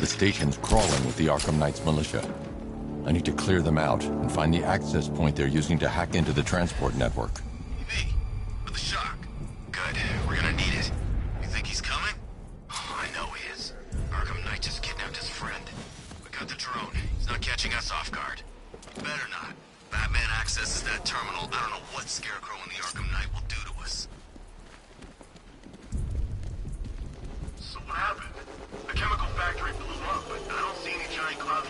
The station's crawling with the Arkham Knight's militia. I need to clear them out and find the access point they're using to hack into the transport network. Me? With the shock? Good. We're gonna need it. You think he's coming? Oh, I know he is. Arkham Knight just kidnapped his friend. We got the drone. He's not catching us off guard. Better not. Batman accesses that terminal. I don't know what Scarecrow and the Arkham Knight will do to us. So what happened? The chemical factory blew up, but I don't see any giant clouds.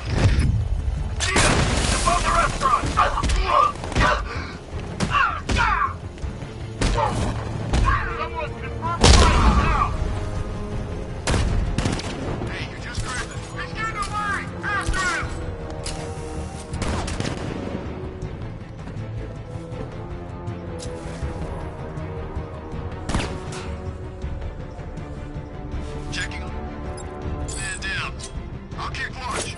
Above the restaurant! Someone confirm fire now! Hey, you're just cruising. He's getting away! After him! Checking. Man down. I'll kick launch.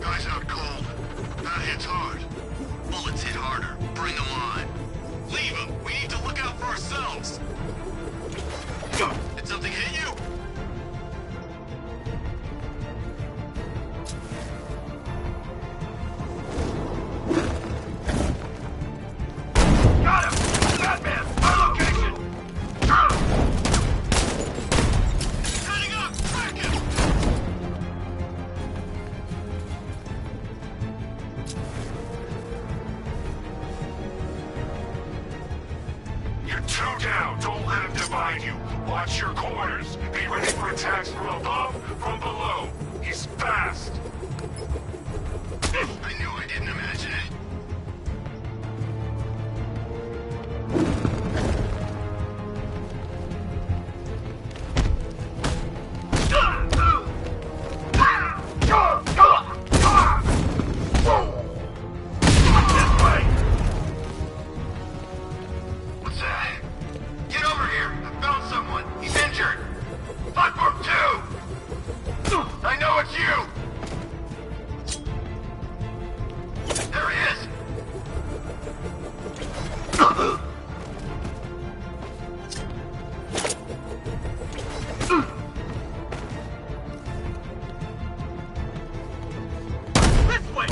Guys out cold. That hits hard. Bullets hit harder. Bring them on. Leave them. We need to look out for ourselves. Did something hit you? Got him! Batman! My location! Heading up! Track him! You're two down. Don't let him divide you. Watch your corners. Be ready for attacks from above, from below. He's fast. I knew I didn't imagine it. What's that? Get over here! I found someone! He's injured! Platform 2! I know it's you! There he is! This way!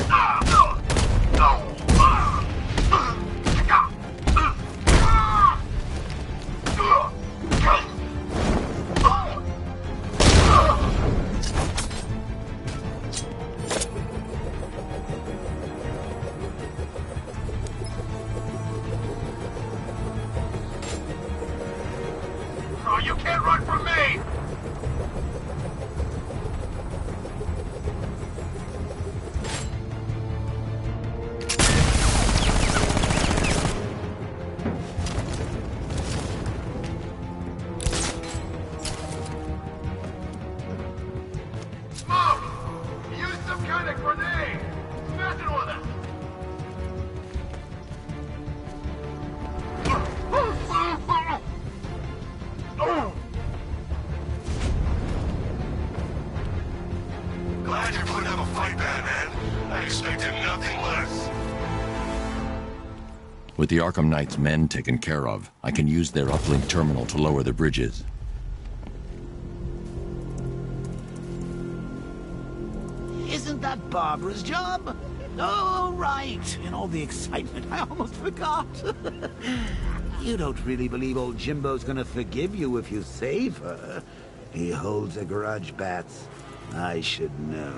Oh, you can't run from me! Smoke! Use some kind of grenade! It's messing with us! Glad you're putting up a fight, Batman. I expected nothing less. With the Arkham Knight's men taken care of, I can use their uplink terminal to lower the bridges. Isn't that Barbara's job? Oh, right. In all the excitement, I almost forgot. You don't really believe old Jimbo's gonna forgive you if you save her. He holds a grudge, Bats. I should know.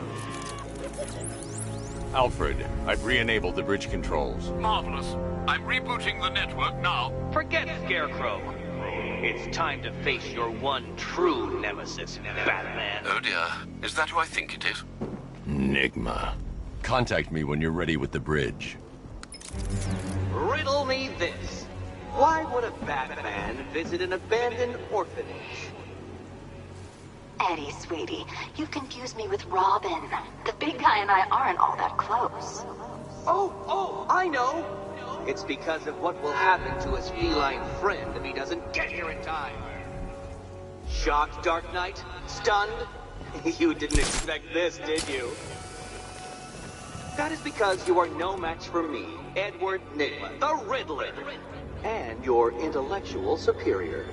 Alfred, I've re-enabled the bridge controls. Marvelous. I'm rebooting the network now. Forget Scarecrow. It's time to face your one true nemesis, Batman. Oh dear. Is that who I think it is? Enigma. Contact me when you're ready with the bridge. Riddle me this. Why would a Batman visit an abandoned orphanage? Eddie, sweetie, you confused me with Robin. The big guy and I aren't all that close. Oh, I know. It's because of what will happen to his feline friend if he doesn't get here in time. Shocked, Dark Knight? Stunned? You didn't expect this, did you? That is because you are no match for me, Edward Nygma, the Riddler, and your intellectual superior.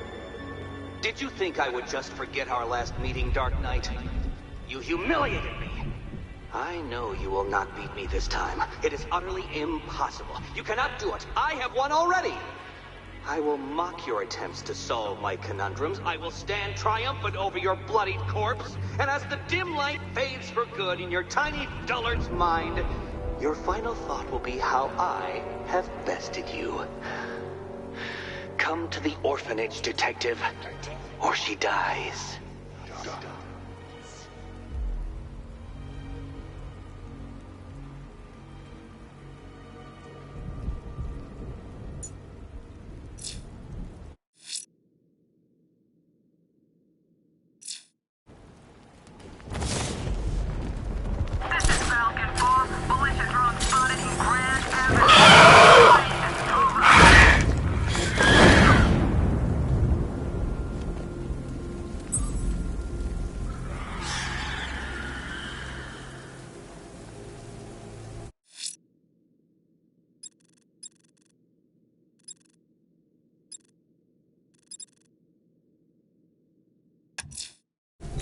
Did you think I would just forget our last meeting, Dark Knight? You humiliated me. I know you will not beat me this time. It is utterly impossible. You cannot do it. I have won already. I will mock your attempts to solve my conundrums. I will stand triumphant over your bloodied corpse. And as the dim light fades for good in your tiny dullard's mind, your final thought will be how I have bested you. Come to the orphanage, detective, or she dies.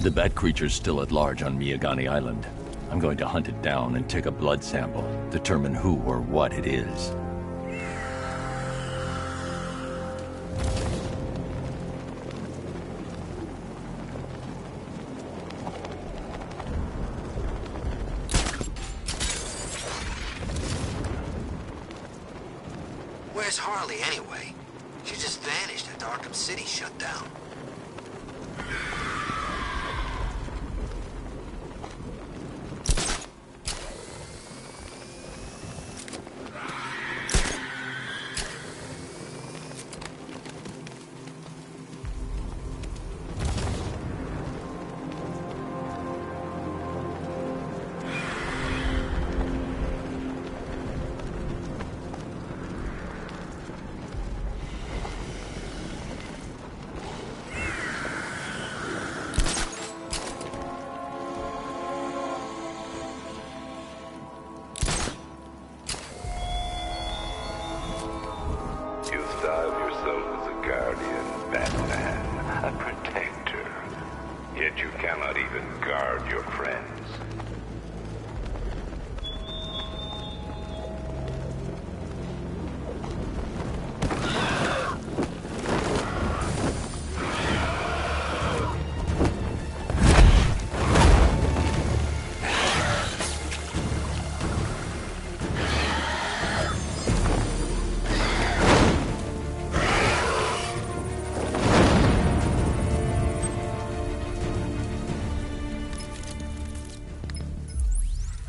The bat creature's still at large on Miyagani Island. I'm going to hunt it down and take a blood sample, determine who or what it is. Where's Harley anyway? She just vanished after Arkham City shut down.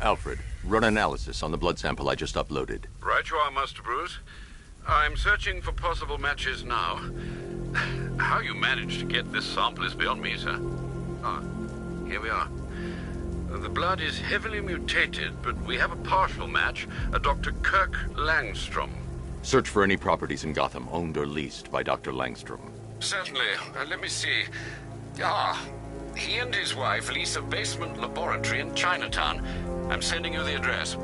Alfred, run analysis on the blood sample I just uploaded. Right you are, Master Bruce. I'm searching for possible matches now. How you managed to get this sample is beyond me, sir. Ah, here we are. The blood is heavily mutated, but we have a partial match, a Dr. Kirk Langstrom. Search for any properties in Gotham owned or leased by Dr. Langstrom. Certainly. Let me see. Ah, he and his wife lease a basement laboratory in Chinatown. I'm sending you the address.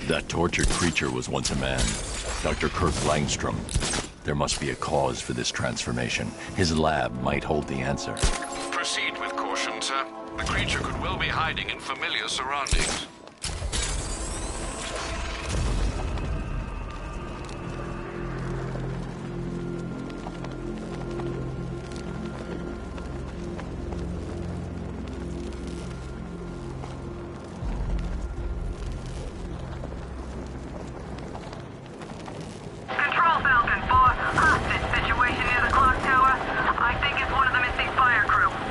That tortured creature was once a man. Dr. Kirk Langstrom. There must be a cause for this transformation. His lab might hold the answer. Proceed with caution, sir. The creature could well be hiding in familiar surroundings. Control Falcon 4, hostage situation near the clock tower. I think it's one of the missing fire crew.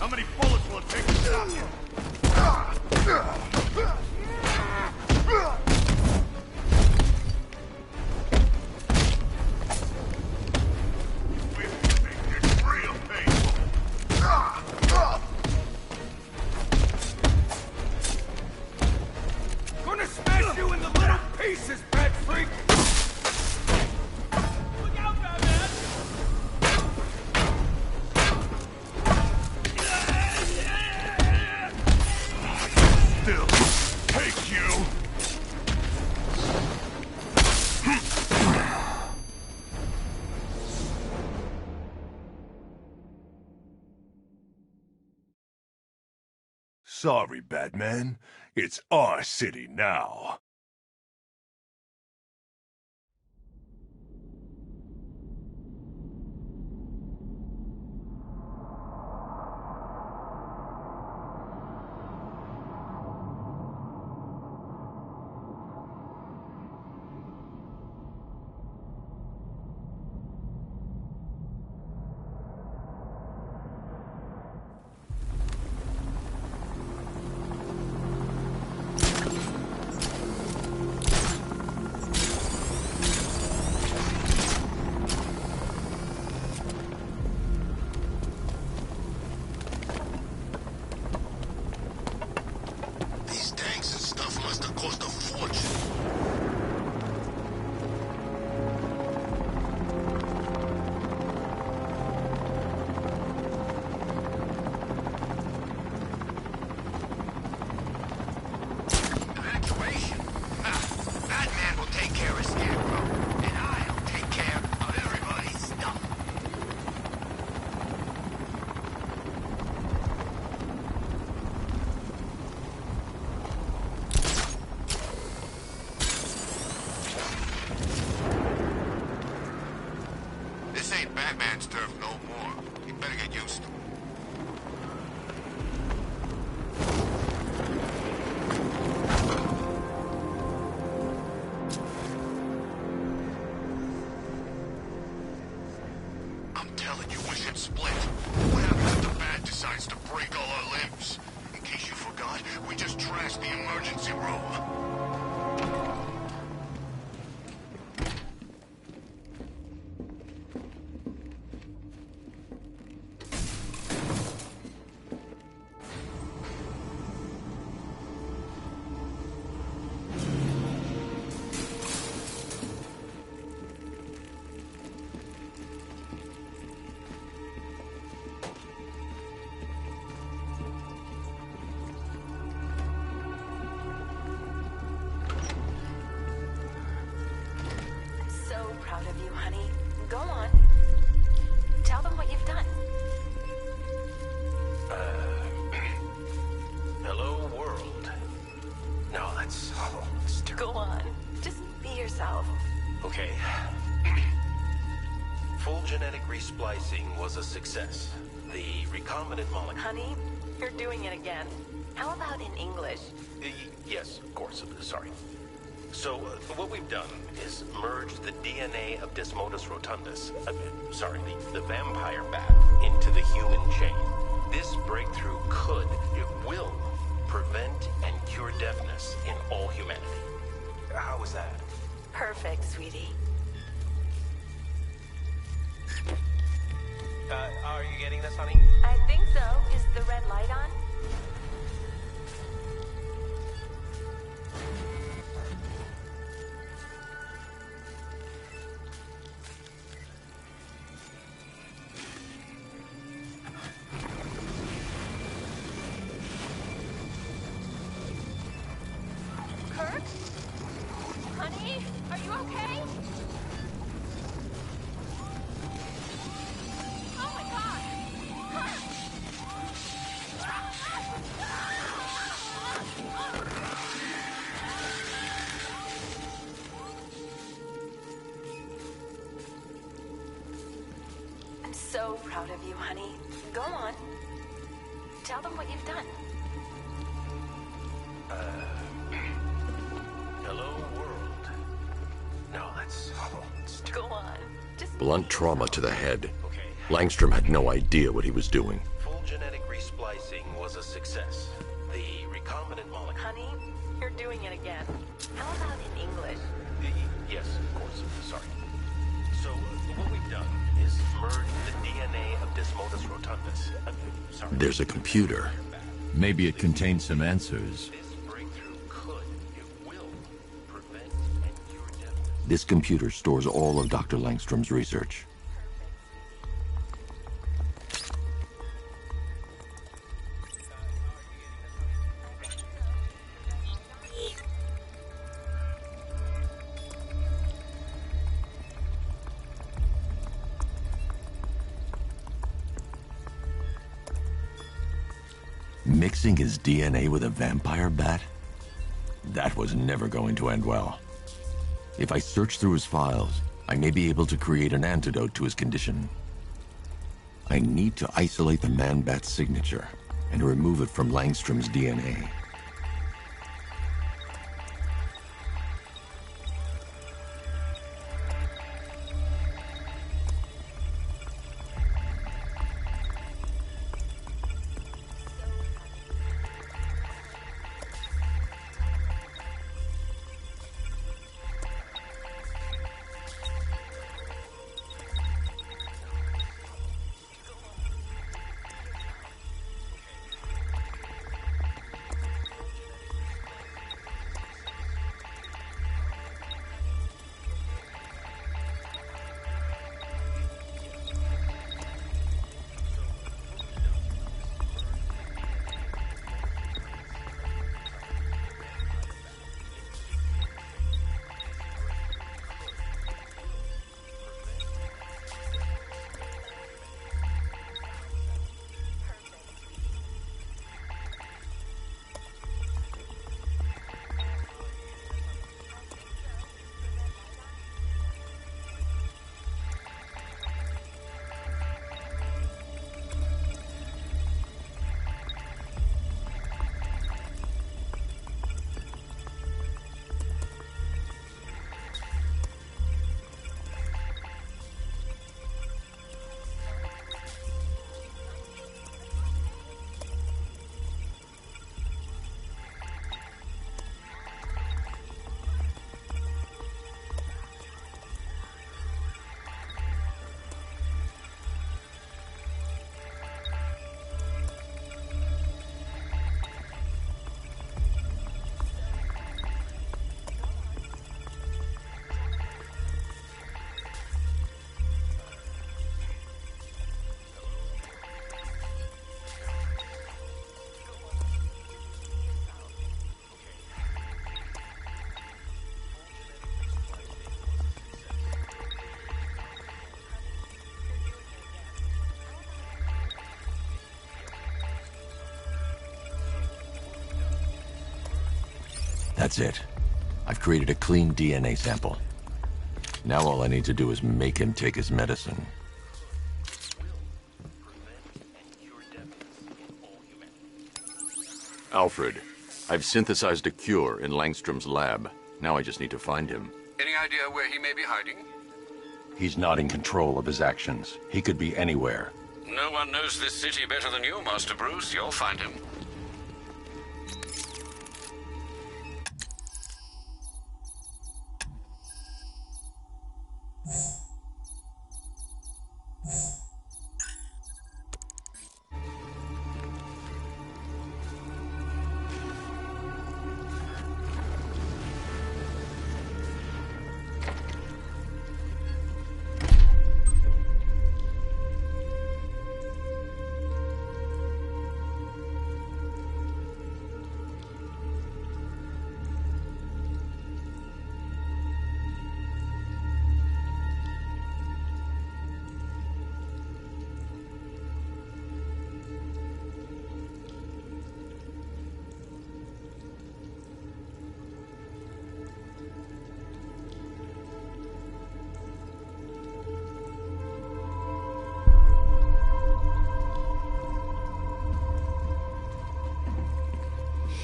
How many bullets will it take to stop you? Gonna smash you into little pieces, bad freak! Look out, Batman! Still, take you! Sorry, Batman. It's our city now. These tanks and stuff must have cost a fortune. Evacuation? Ha! Batman will take care of Scarecrow, and I'll take care of everybody's stuff. This ain't Batman's turf no more. You better get used to it. I'm telling you, we should split. What happens if the Bat decides to break all our limbs? In case you forgot, we just trashed the emergency room. So proud of you, honey. Go on. Tell them what you've done. Hello, world. No, that's Go on. Just be yourself. okay. Full genetic resplicing was a success. The recombinant molecule. Honey, you're doing it again. How about in English? Yes, of course. Sorry. So, what we've done is merged the DNA of Desmodus rotundus, the vampire bat, into the human chain. This breakthrough it will prevent and cure deafness in all humanity. How was that? Perfect, sweetie. Are you getting this, honey? I think so. Is the red light on? Kirk? Honey, are you okay? Oh my God! I'm so proud of you, honey. Go on. Tell them what you've done. Hello, world. No, that's Go on. Just Blunt trauma to the head. okay. Langstrom had no idea what he was doing. Full genetic resplicing was a success. The recombinant molecule... Honey, you're doing it again. How about in English? Yes, of course. Sorry. So, what we've done is merge the DNA of Desmodus rotundus. Sorry. There's a computer. Maybe it contains some answers. This breakthrough could, it will, prevent and cure deafness. This computer stores all of Dr. Langstrom's research. Mixing his DNA with a vampire bat? That was never going to end well. If I search through his files, I may be able to create an antidote to his condition. I need to isolate the man-bat's signature and remove it from Langstrom's DNA. That's it. I've created a clean DNA sample. Now all I need to do is make him take his medicine. Alfred, I've synthesized a cure in Langstrom's lab. Now I just need to find him. Any idea where he may be hiding? He's not in control of his actions. He could be anywhere. No one knows this city better than you, Master Bruce. You'll find him.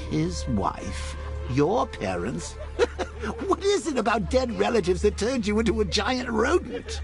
His wife? Your parents? What is it about dead relatives that turned you into a giant rodent?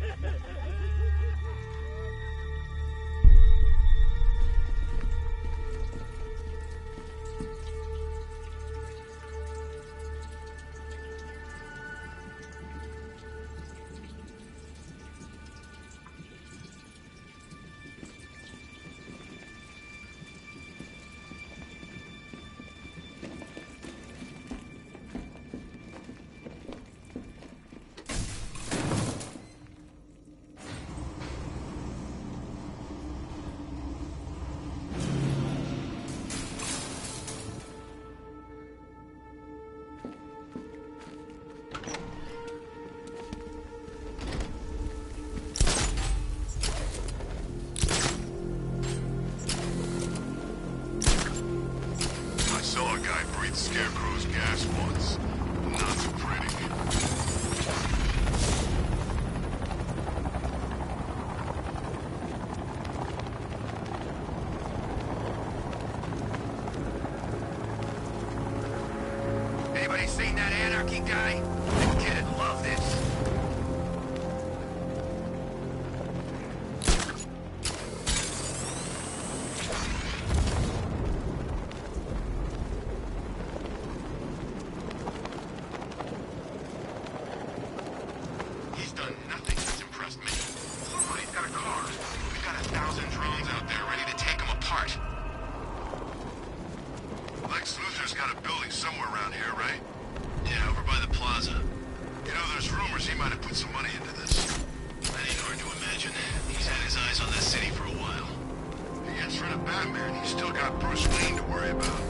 breathed Scarecrow's gas once. Not so pretty. Anybody seen that Anarchy guy? The kid loved this. He's done nothing that's impressed me. Somebody's got a car. We've got 1,000 drones out there ready to take him apart. Lex Luthor's got a building somewhere around here, right? Yeah, over by the plaza. You know, there's rumors he might have put some money into this. That ain't hard to imagine. He's had his eyes on that city for a while. He gets rid of Batman, he's still got Bruce Wayne to worry about.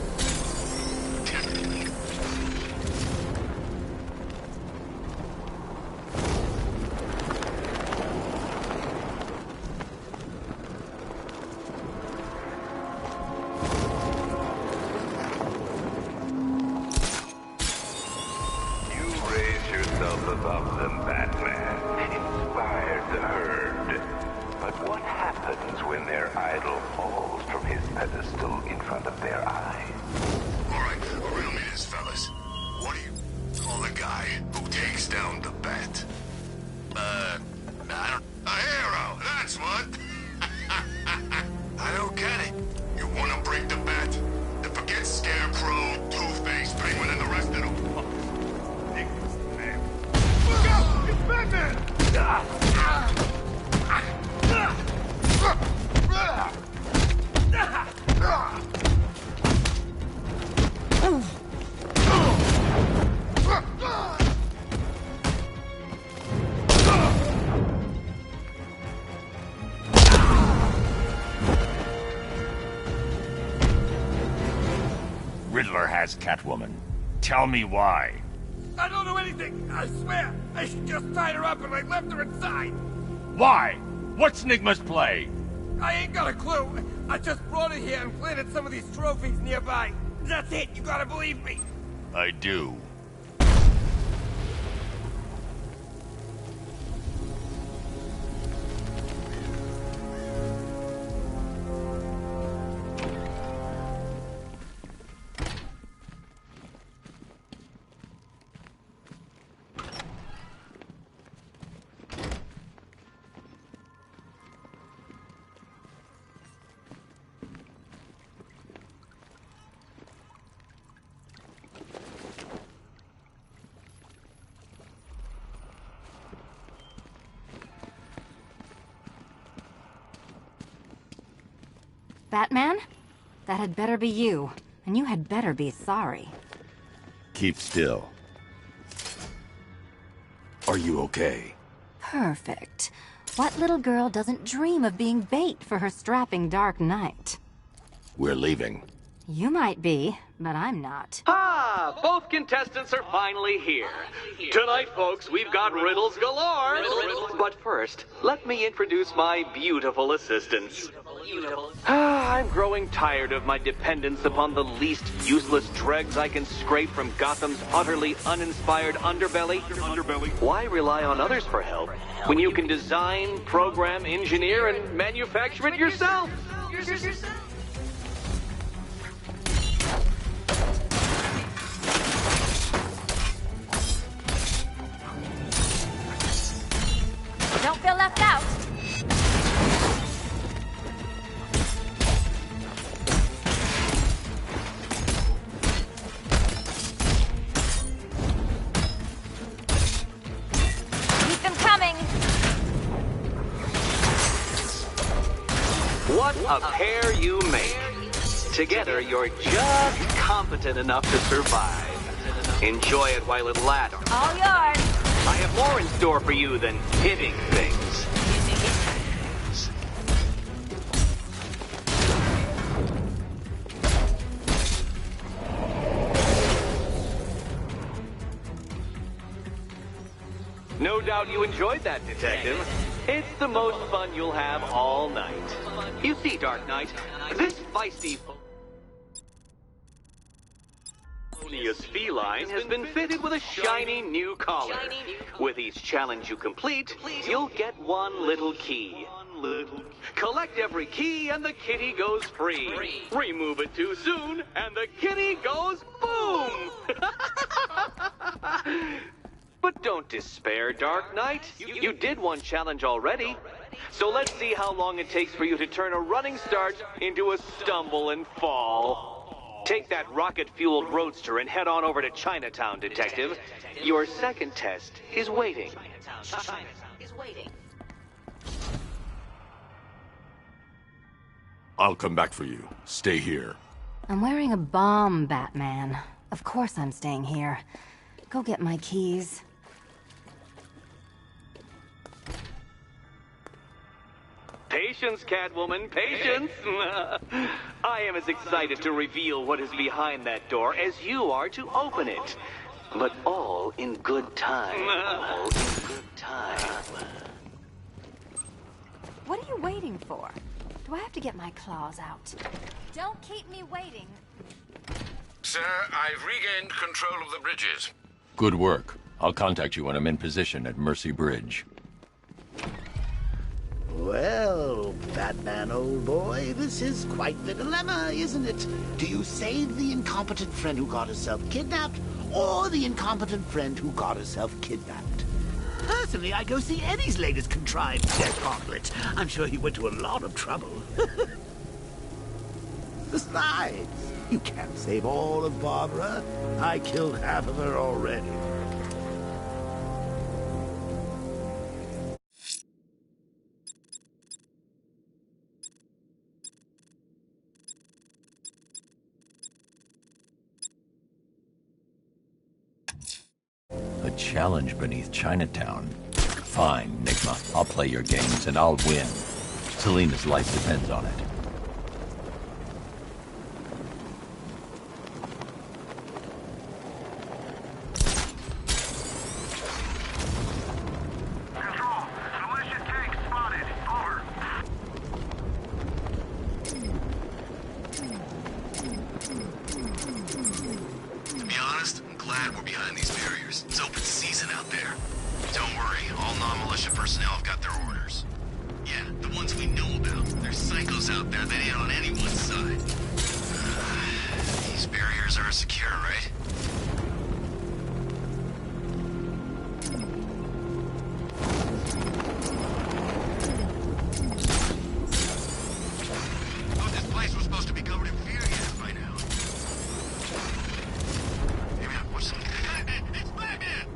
Above them, Batman. Inspired the herd. But what happens when their idol falls from his pedestal in front of their eyes? Alright, riddle me this, fellas. What do you call the guy who takes down the Bat? I don't... A hero, that's what! I don't get it. You wanna break the Bat? Then forget Scarecrow, Two-Face, Penguin, and the rest of them. Look out! It's Batman! Riddler has Catwoman. Tell me why. I don't know anything, I swear! I just tied her up and I left her inside! Why? What's Nigma's play? I ain't got a clue! I just brought her here and planted some of these trophies nearby. That's it, you gotta believe me! I do. Batman? That had better be you. And you had better be sorry. Keep still. Are you okay? Perfect. What little girl doesn't dream of being bait for her strapping Dark Knight? We're leaving. You might be, but I'm not. Ah, both contestants are finally here. Tonight, folks, we've got riddles galore. But first, let me introduce my beautiful assistants. I'm growing tired of my dependence upon the least useless dregs I can scrape from Gotham's utterly uninspired underbelly. Why rely on others for help when you can design, program, engineer, and manufacture it yourself? Don't feel left out. Keep them coming. What a pair you make. Together, you're just competent enough to survive. Enjoy it while it lasts. All yours. I have more in store for you than hitting things. No doubt you enjoyed that, Detective. It's the most fun you'll have all night. You see, Dark Knight, this feisty... miscellaneous feline has been fitted with a shiny new collar. With each challenge you complete, you'll get one little key. Collect every key and the kitty goes free. Remove it too soon and the kitty goes boom! But don't despair, Dark Knight. You did one challenge already. So let's see how long it takes for you to turn a running start into a stumble and fall. Take that rocket-fueled roadster and head on over to Chinatown, Detective. Your second test is waiting. I'll come back for you. Stay here. I'm wearing a bomb, Batman. Of course I'm staying here. Go get my keys. Patience, Catwoman, patience! I am as excited to reveal what is behind that door as you are to open it. But all in good time. All in good time. What are you waiting for? Do I have to get my claws out? Don't keep me waiting. Sir, I've regained control of the bridges. Good work. I'll contact you when I'm in position at Mercy Bridge. Well, Batman, old boy, this is quite the dilemma, isn't it? Do you save the incompetent friend who got herself kidnapped, or the incompetent friend who got herself kidnapped? Personally, I go see Eddie's latest contrived death gauntlet. I'm sure he went to a lot of trouble. Besides, you can't save all of Barbara. I killed half of her already. A challenge beneath Chinatown. Fine, Nigma. I'll play your games and I'll win. Selena's life depends on it. To be honest, I'm glad we're behind these barriers. It's open season out there. Don't worry, all non-militia personnel have got their orders. Yeah, the ones we know about. There's psychos out there that ain't on anyone's side. These barriers are secure, right? Thought this place was supposed to be covered in fear gas by now. Maybe I'll watch something. It's Batman!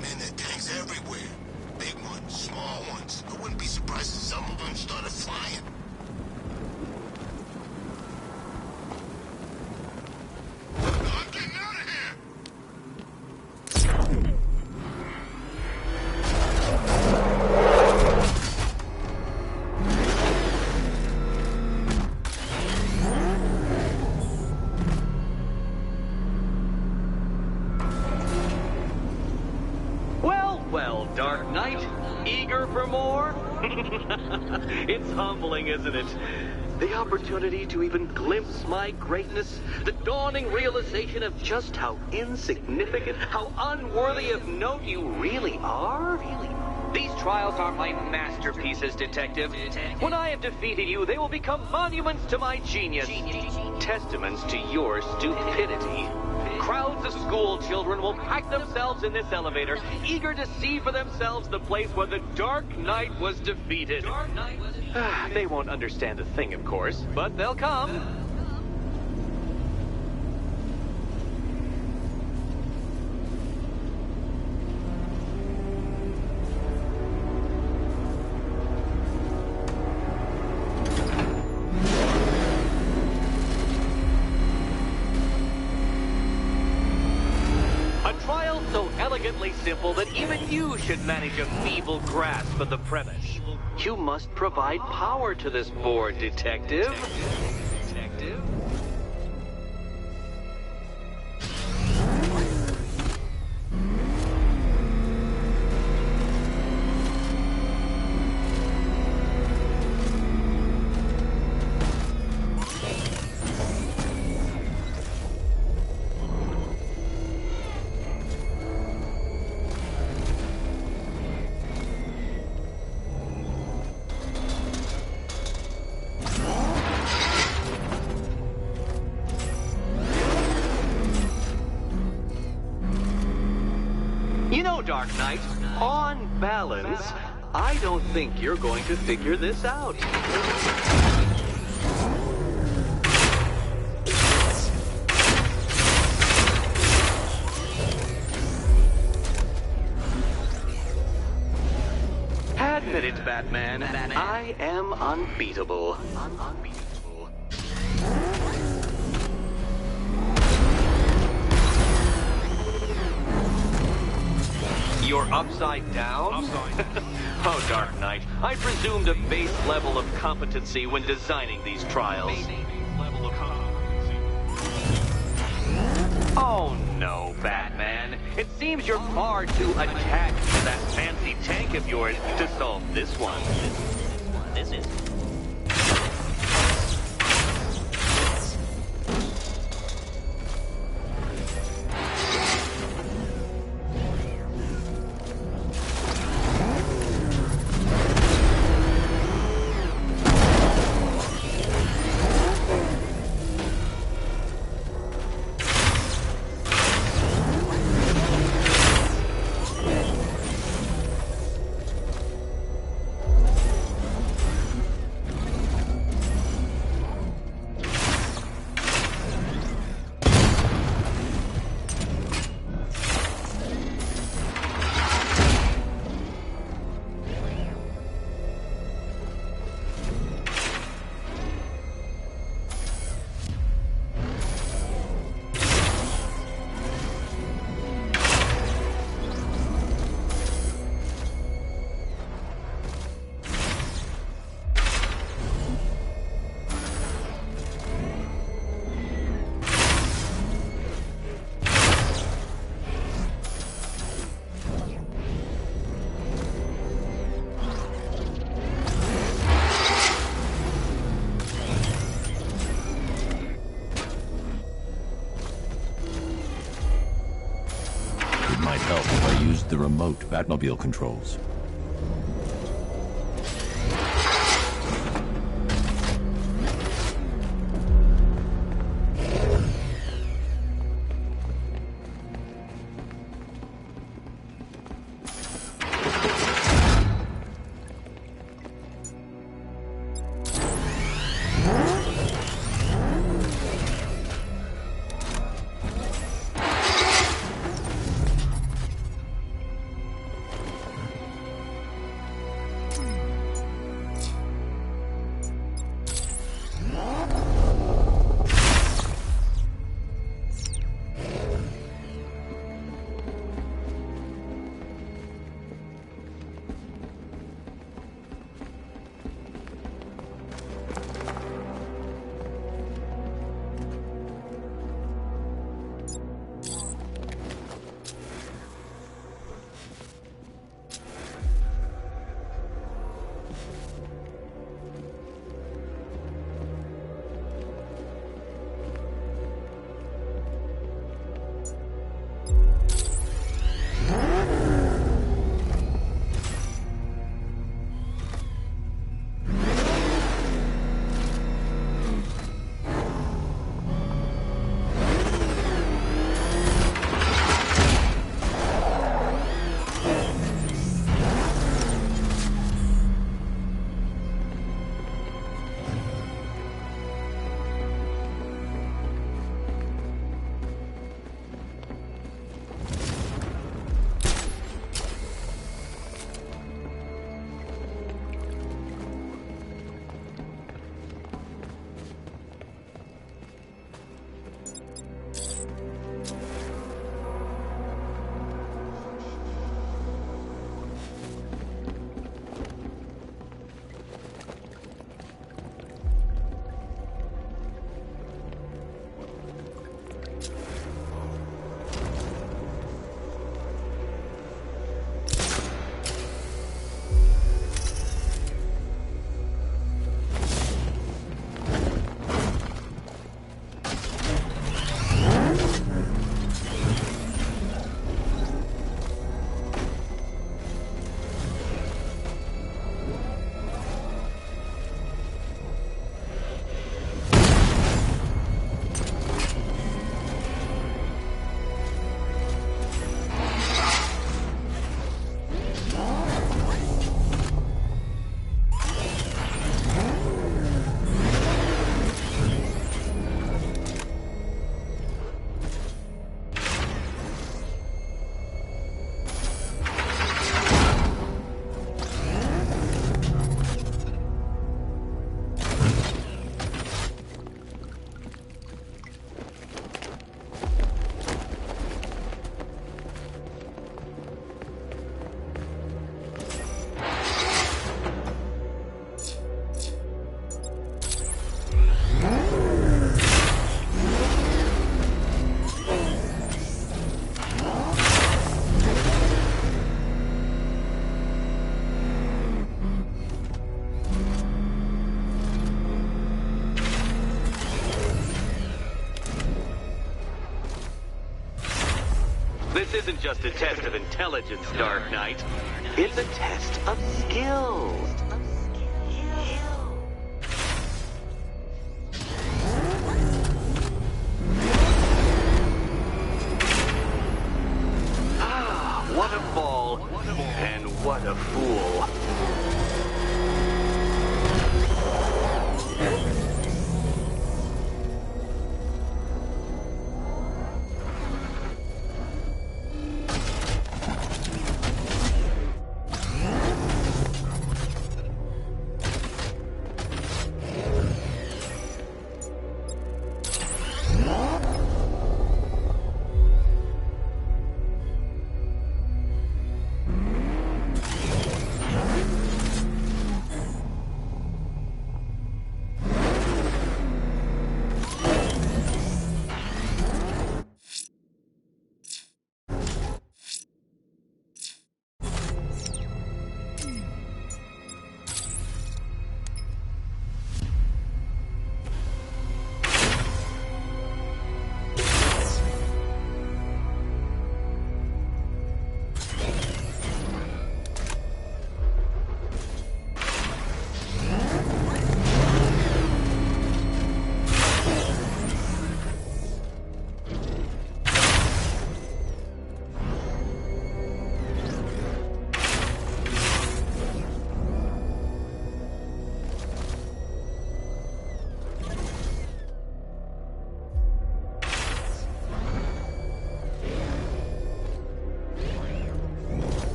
Man, there are gangs everywhere. Big ones, small ones. I wouldn't be surprised if some of them started flying. I'm getting out of here! Well, well, Dark Knight. Eager for more? It's humbling, isn't it? The opportunity to even glimpse my greatness, the dawning realization of just how insignificant, how unworthy of note you really are. These trials are my masterpieces, Detective. When I have defeated you, they will become monuments to my genius, testaments to your stupidity. Crowds of school children will pack themselves in this elevator, eager to see for themselves the place where the Dark Knight was defeated. They won't understand a thing, of course, but they'll come. A trial so elegantly simple that even you should manage a feeble grasp of the premise. You must provide power to this board, Detective. Detective? Dark Knight, on balance, I don't think you're going to figure this out. Admit it, Batman. I am unbeatable. You're upside down? Oh, Dark Knight, I presumed a base level of competency when designing these trials. Oh no, Batman. It seems you're far too attached to that fancy tank of yours to solve this one. This is... The remote Batmobile controls. This isn't just a test of intelligence, Dark Knight. It's a test of skill. Ah, what a fall. And what a fool.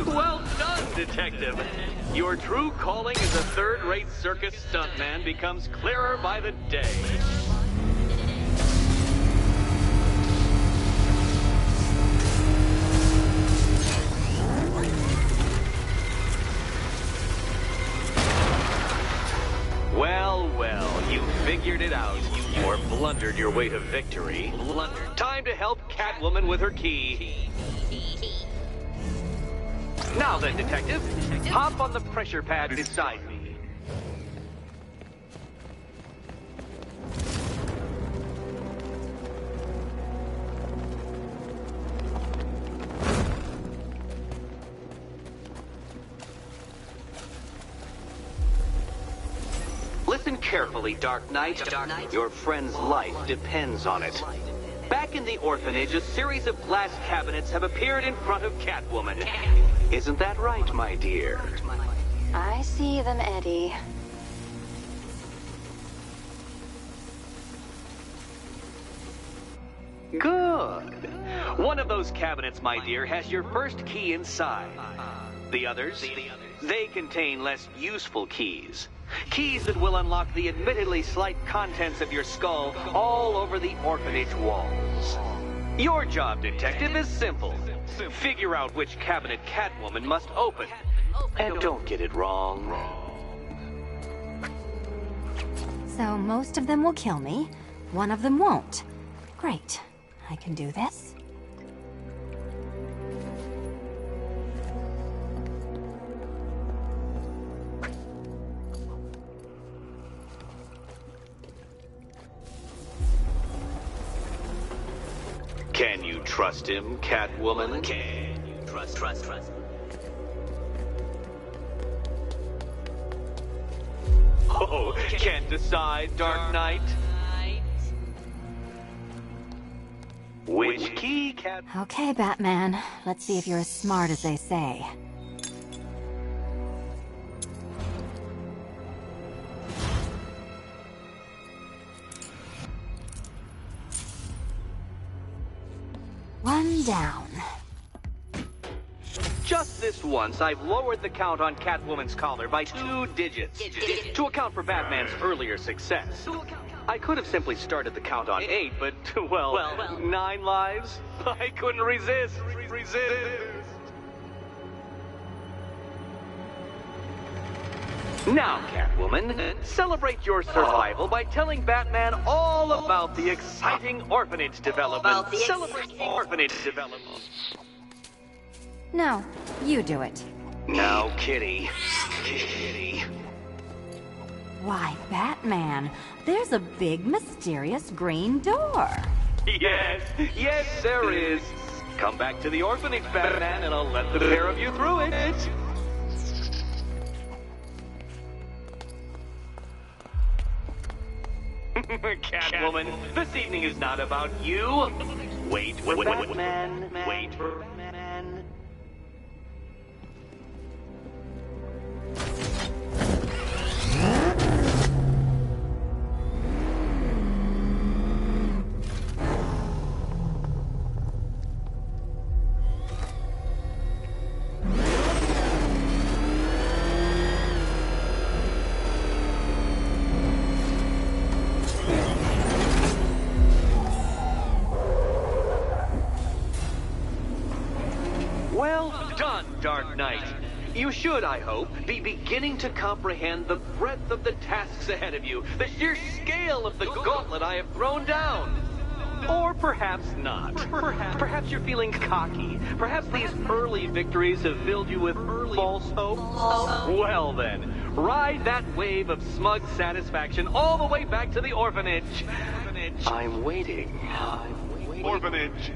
Well done, Detective. Your true calling as a third-rate circus stuntman becomes clearer by the day. Well, well, you figured it out. Or blundered your way to victory. Time to help Catwoman with her key. Now then, Detective, hop on the pressure pad beside me. Listen carefully, Dark Knight. Your friend's life depends on it. Back in the orphanage, a series of glass cabinets have appeared in front of Catwoman. Isn't that right, my dear? I see them, Eddie. Good. One of those cabinets, my dear, has your first key inside. The others, they contain less useful keys. Keys that will unlock the admittedly slight contents of your skull all over the orphanage walls. Your job, Detective, is simple. Figure out which cabinet Catwoman must open. And don't get it wrong. So most of them will kill me, one of them won't. Great. I can do this. Can you trust him, Catwoman? Can you trust? Oh, can't decide, Dark Knight? Which key, Cat? Okay, Batman. Let's see if you're as smart as they say. One down. Just this once, I've lowered the count on Catwoman's collar by 2 digits to account for Batman's earlier success. I could have simply started the count on 8, but, well, 9 lives? I couldn't resist. Now, Catwoman, celebrate your survival by telling Batman all about the exciting orphanage development. Celebrate orphanage development. No, you do it. Now, Kitty. Kitty. Why, Batman, there's a big, mysterious green door. Yes, yes, there is. Come back to the orphanage, Batman, and I'll let the pair of you through it. Catwoman, this evening is not about you. Wait for Batman. Wait for Batman. Well done, Dark Knight. You should, I hope, be beginning to comprehend the breadth of the tasks ahead of you, the sheer scale of the gauntlet I have thrown down. Or perhaps not. Perhaps you're feeling cocky. Perhaps these early victories have filled you with false hope. Well then, ride that wave of smug satisfaction all the way back to the orphanage. I'm waiting. Orphanage.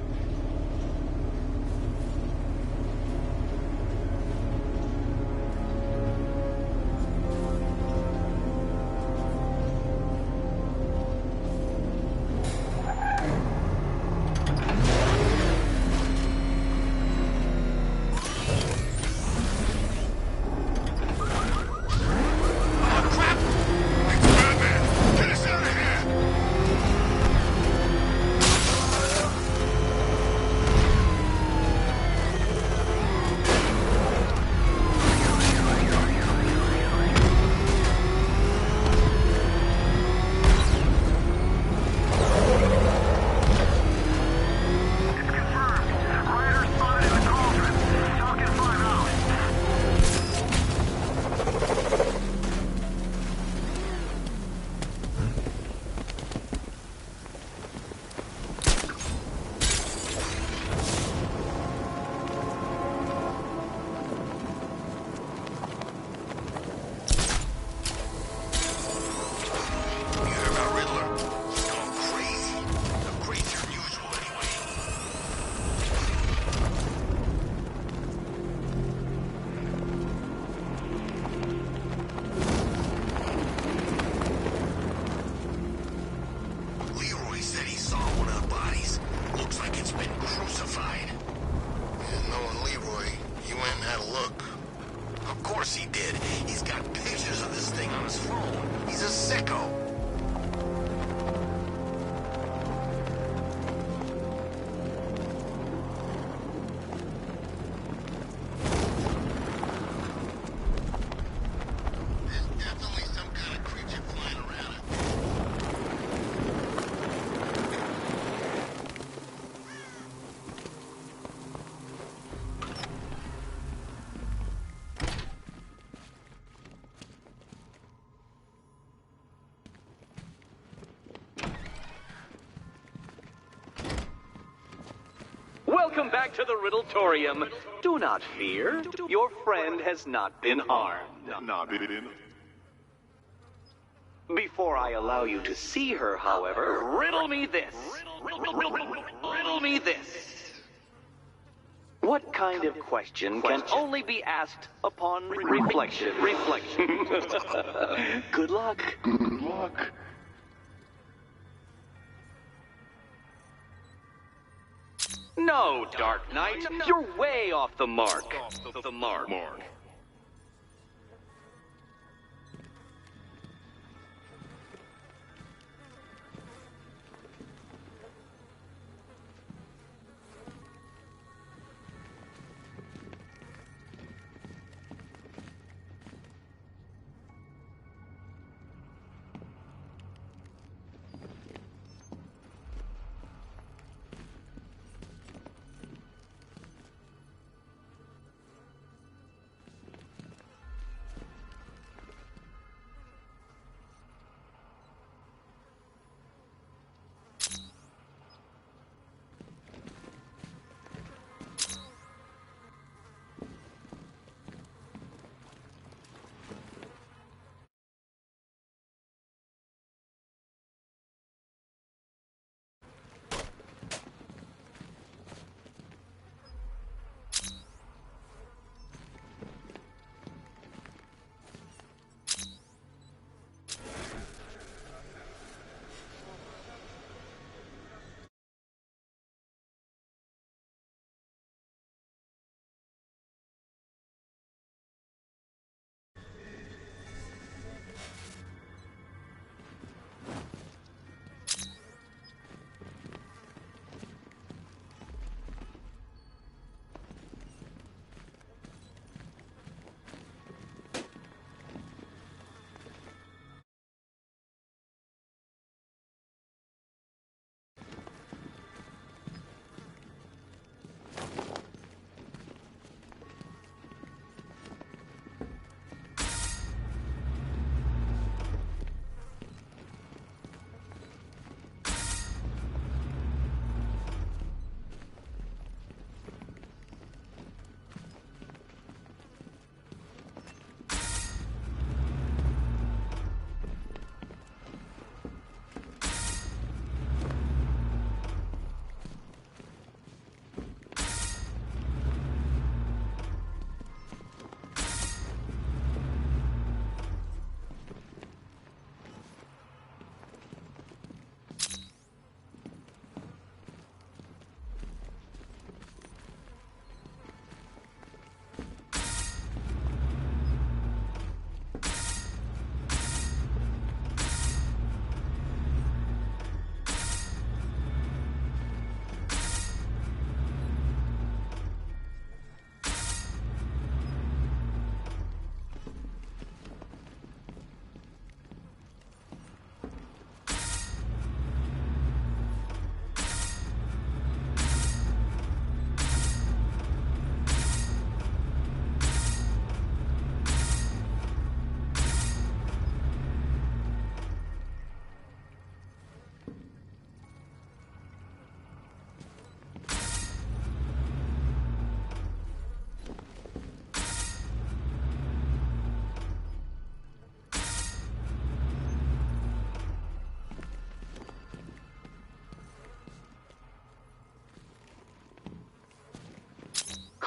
Welcome back to the Riddletorium. Do not fear. Your friend has not been harmed. Before I allow you to see her, however, riddle me this. Riddle me this. What kind of question can only be asked upon reflection? Good luck. Good luck. No, Dark Knight, you're way off the mark.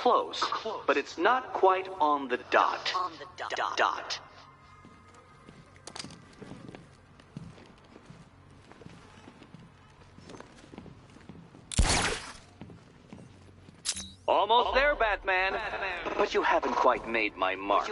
close, but it's not quite on the dot. Dot. Almost there, Batman. But you haven't quite made my mark.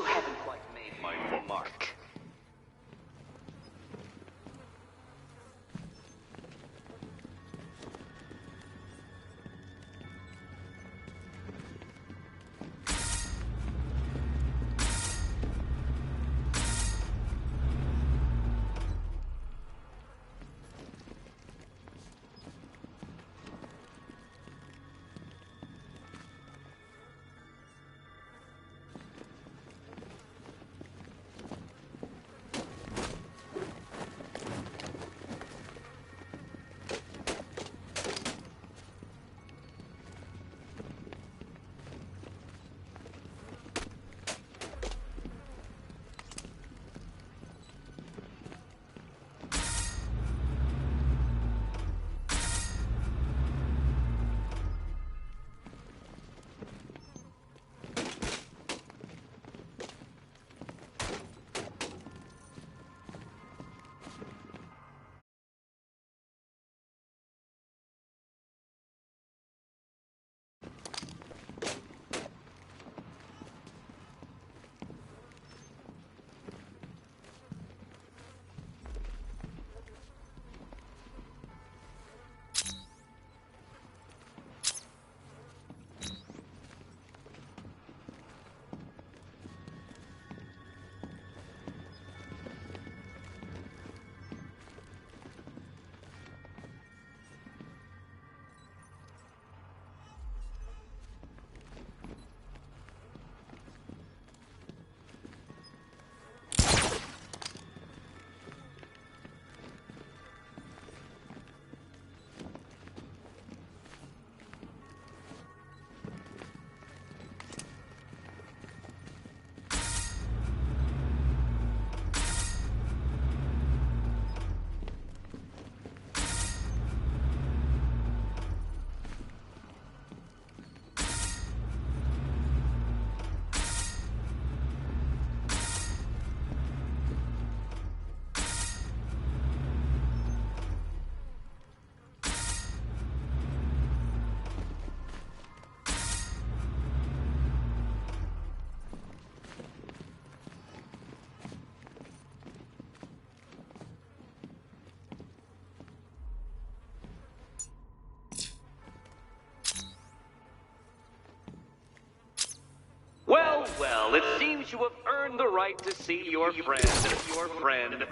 Well, it seems you have earned the right to see your friend.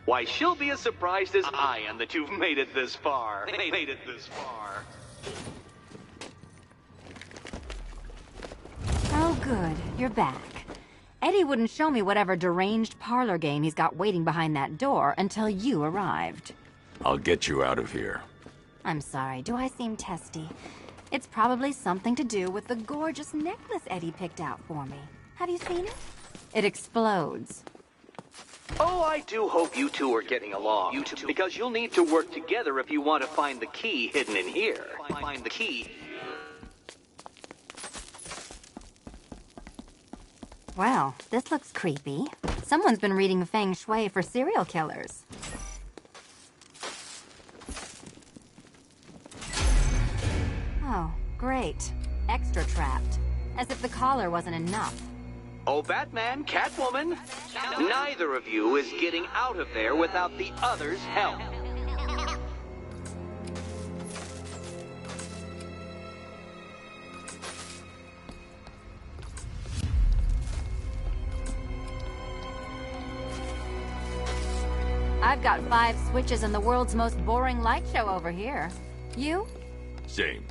Why, she'll be as surprised as I am that you've made it this far. Oh, good. You're back. Eddie wouldn't show me whatever deranged parlor game he's got waiting behind that door until you arrived. I'll get you out of here. I'm sorry, do I seem testy? It's probably something to do with the gorgeous necklace Eddie picked out for me. Have you seen it? It explodes. Oh, I do hope you two are getting along. Because you'll need to work together if you want to find the key hidden in here. Find the key. Well, this looks creepy. Someone's been reading feng shui for serial killers. Oh, great. Extra trapped. As if the collar wasn't enough. Oh, Batman, Catwoman, neither of you is getting out of there without the other's help. I've got 5 switches and the world's most boring light show over here. You? Same.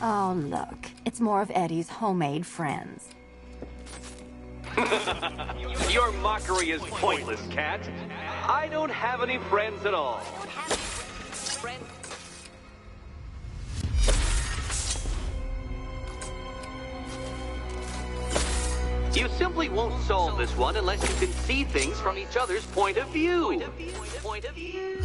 Oh, look. It's more of Eddie's homemade friends. Your mockery is pointless, Cat. I don't have any friends at all. You simply won't solve this one unless you can see things from each other's point of view. Point of view.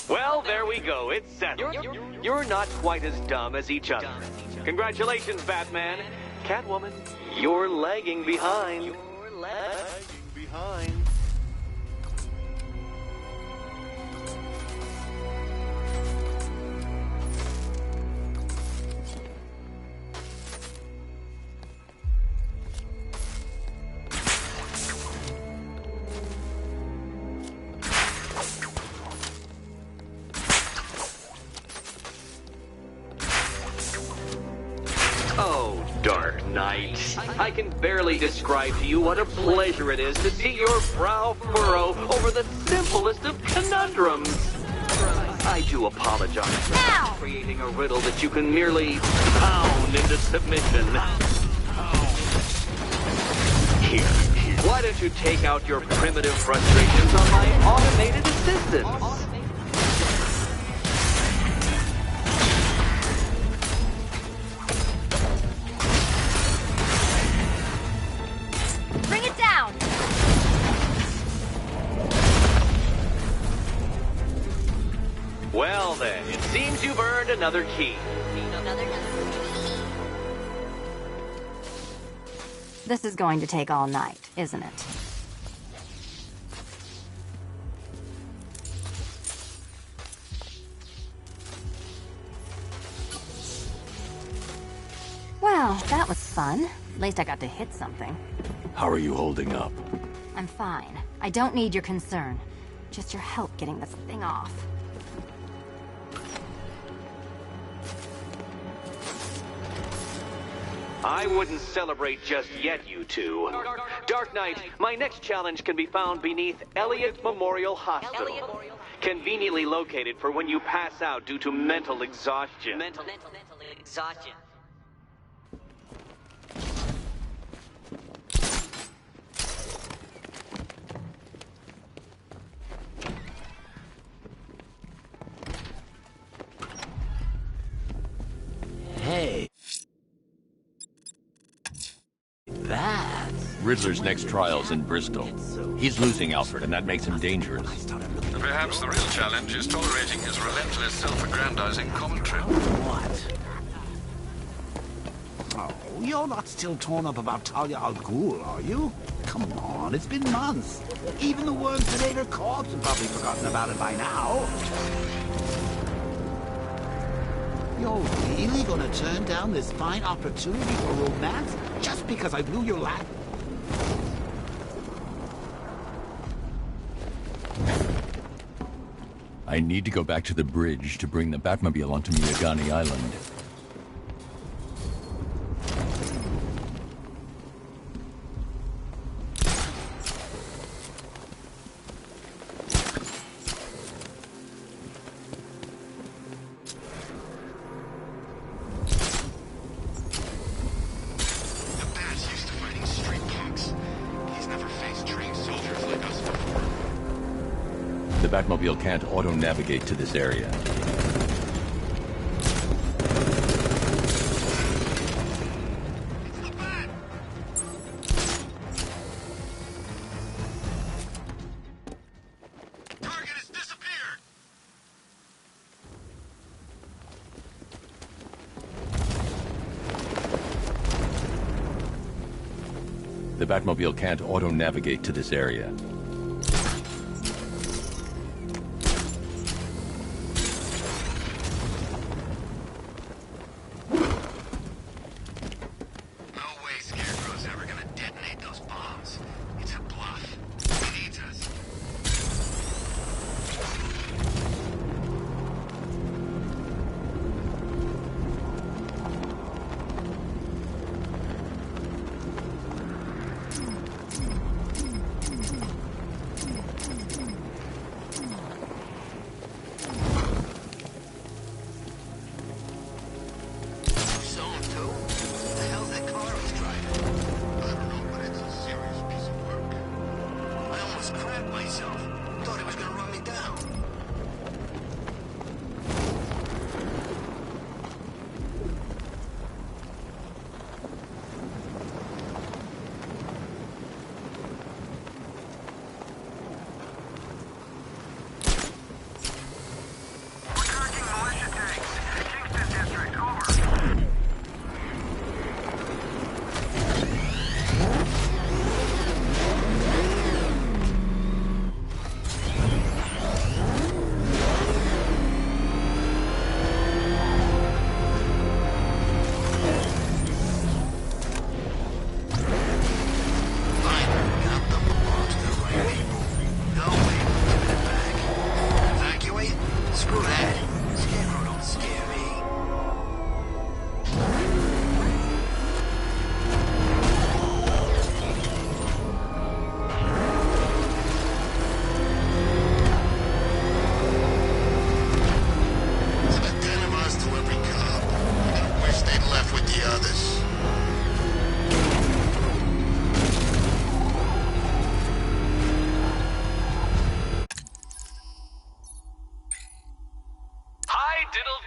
Well, there we go. It's settled. You're not quite as dumb as each other. Congratulations, Batman. Catwoman, you're lagging behind. You're lagging behind. Oh, Dark Knight. I can barely describe to you what a pleasure it is to see your brow furrow over the simplest of conundrums. I do apologize for creating a riddle that you can merely pound into submission. Here, why don't you take out your primitive frustrations on my automated assistant? Bring it down! Well then, it seems you've earned another key. This is going to take all night, isn't it? Well, that was fun. At least I got to hit something. How are you holding up? I'm fine. I don't need your concern. Just your help getting this thing off. I wouldn't celebrate just yet, you two. Dark Knight, my next challenge can be found beneath Elliott Memorial Hospital. Conveniently located for when you pass out due to mental exhaustion. Mental exhaustion. Hey. That's... Riddler's next trial's in Bristol. He's losing Alfred, and that makes him dangerous. Perhaps the real challenge is tolerating his relentless self-aggrandizing commentary. What? Oh, you're not still torn up about Talia al Ghul, are you? Come on, it's been months. Even the worms that ate her corpse have probably forgotten about it by now. You're really gonna turn down this fine opportunity for romance just because I blew your laugh? I need to go back to the bridge to bring the Batmobile onto Miyagani Island. The Batmobile can't auto-navigate to this area. The Batmobile can't auto-navigate to this area.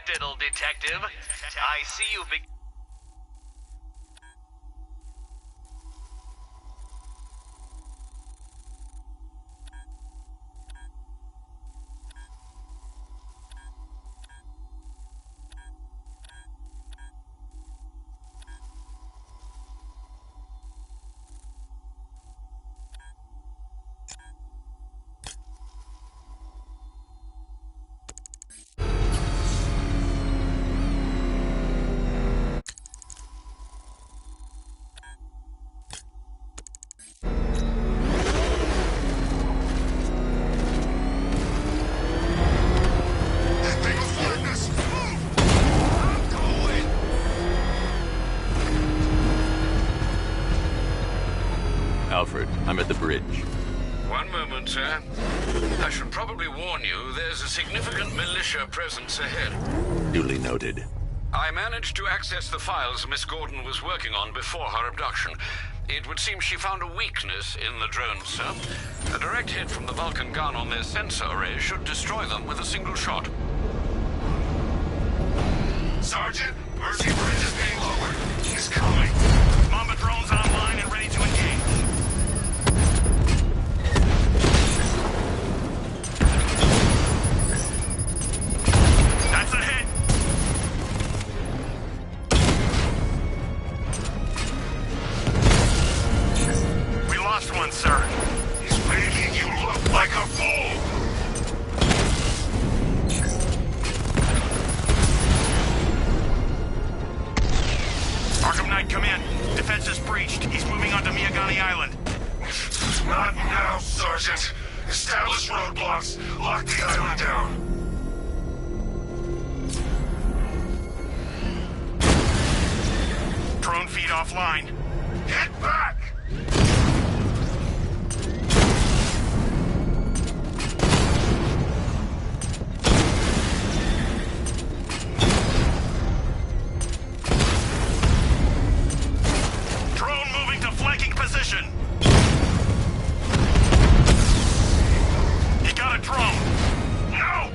Diddle, detective. I see you big... Alfred, I'm at the bridge. One moment, sir. I should probably warn you, there's a significant militia presence ahead. Duly noted. I managed to access the files Miss Gordon was working on before her abduction. It would seem she found a weakness in the drones, sir. A direct hit from the Vulcan gun on their sensor array should destroy them with a single shot. Sergeant, Mercy Bridge is being lowered. He's coming. Mamba drones online and ready to engage. That's a hit. We lost one, sir. He's making you look like a fool. Arkham Knight, come in. Defense is breached. He's moving onto Miyagani Island. Not now, Sergeant. Establish roadblocks. Lock the island down. Drone feed offline. Get back! Drone moving to flanking position. You got a drone. No!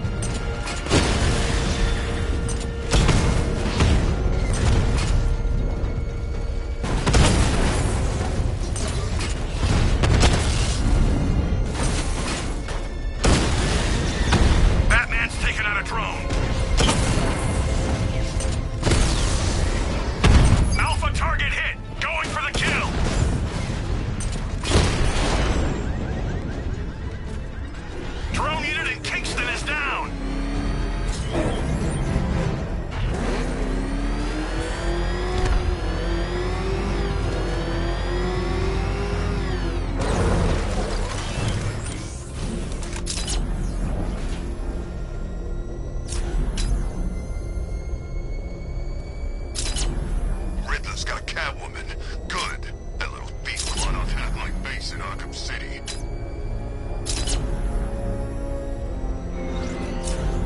Catwoman. Good. That little beast clawed off half my face in Arkham City.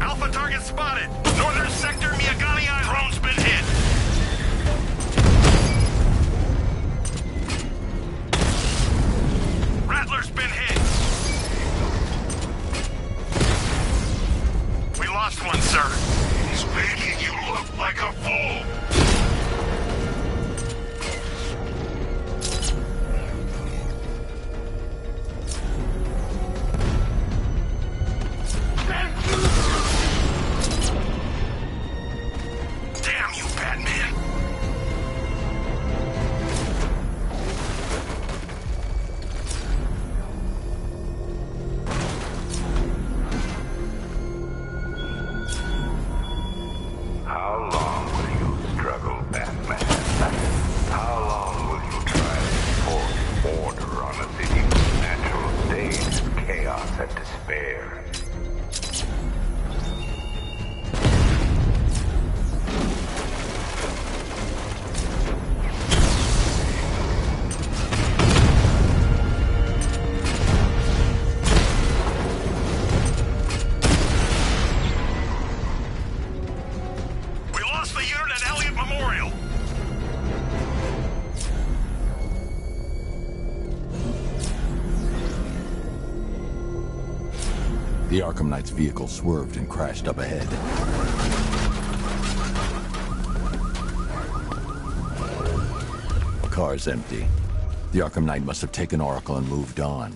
Alpha target spotted. Northern sector, Miyagani Island. Drone's been hit. Rattler's been hit. We lost one, sir. He's making you look like a fool. Damn you, Batman. How long will you struggle, Batman? How long will you try to enforce order on a city whose natural state is chaos and despair? We lost the unit at Elliott Memorial. The Arkham Knight's vehicle swerved and crashed up ahead. Car's empty. The Arkham Knight must have taken Oracle and moved on.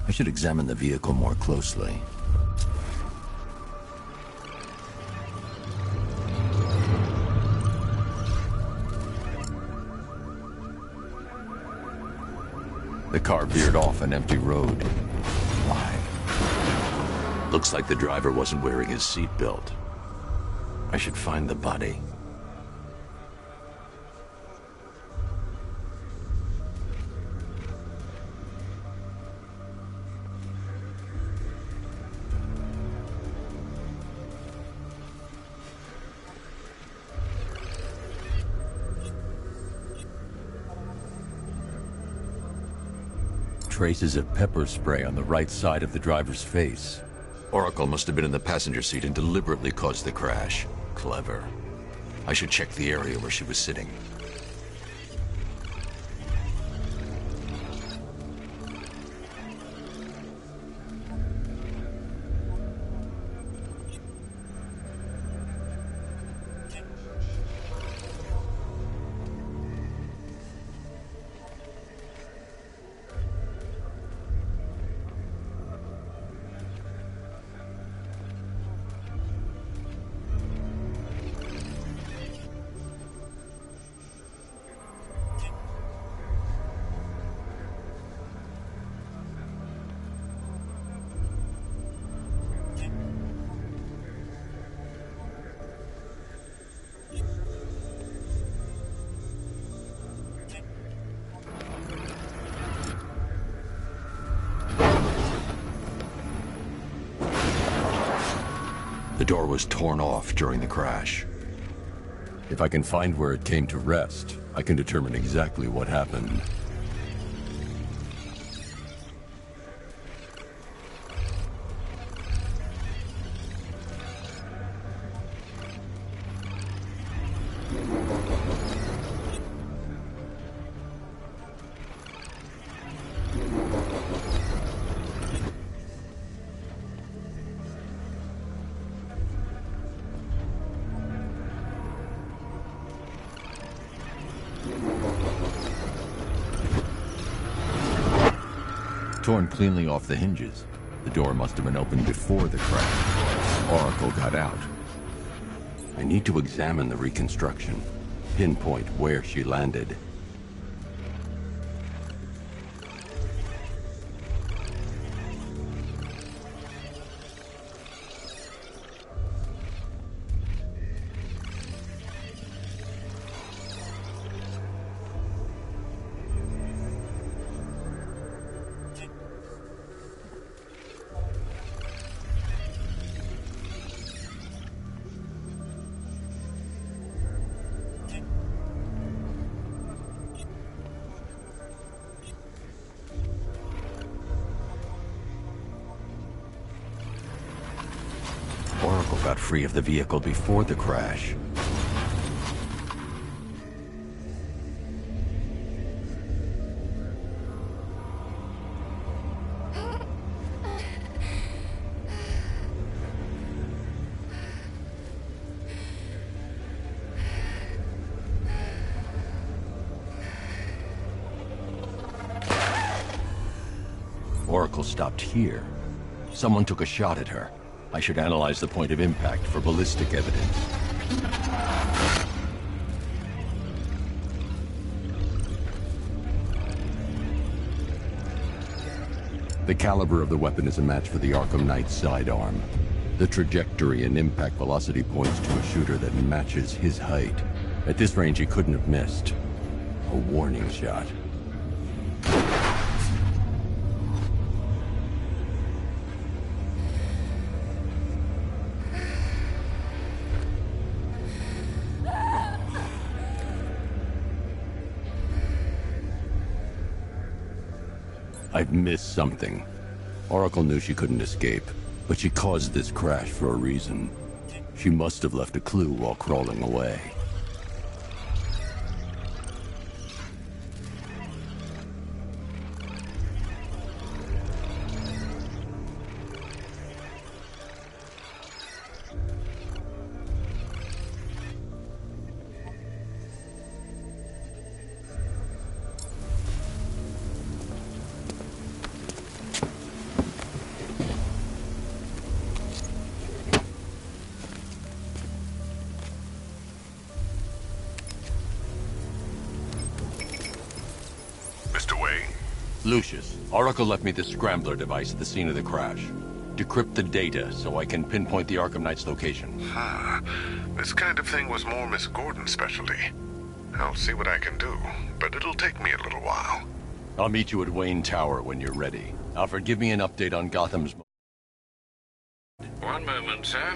I should examine the vehicle more closely. The car veered off an empty road. Why? Looks like the driver wasn't wearing his seatbelt. I should find the body. Traces of pepper spray on the right side of the driver's face. Oracle must have been in the passenger seat and deliberately caused the crash. Clever. I should check the area where she was sitting. The door was torn off during the crash. If I can find where it came to rest, I can determine exactly what happened. Torn cleanly off the hinges. The door must have been opened before the crash. Oracle got out. I need to examine the reconstruction, pinpoint where she landed. got free of the vehicle before the crash. Oracle stopped here. Someone took a shot at her. I should analyze the point of impact for ballistic evidence. The caliber of the weapon is a match for the Arkham Knight's sidearm. The trajectory and impact velocity points to a shooter that matches his height. At this range, he couldn't have missed. A warning shot. I've missed something. Oracle knew she couldn't escape, but she caused this crash for a reason. She must have left a clue while crawling away. Lucius, Oracle left me the scrambler device at the scene of the crash. Decrypt the data so I can pinpoint the Arkham Knight's location. This kind of thing was more Miss Gordon's specialty. I'll see what I can do, but it'll take me a little while. I'll meet you at Wayne Tower when you're ready. Alfred, give me an update on Gotham's... One moment, sir.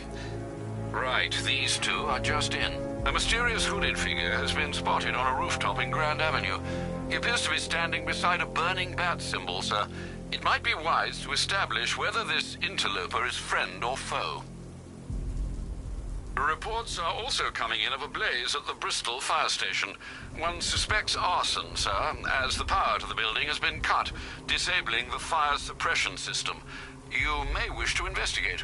Right, these two are just in. A mysterious hooded figure has been spotted on a rooftop in Grand Avenue. He appears to be standing beside a burning bat symbol, sir. It might be wise to establish whether this interloper is friend or foe. Reports are also coming in of a blaze at the Bristol fire station. One suspects arson, sir, as the power to the building has been cut, disabling the fire suppression system. You may wish to investigate.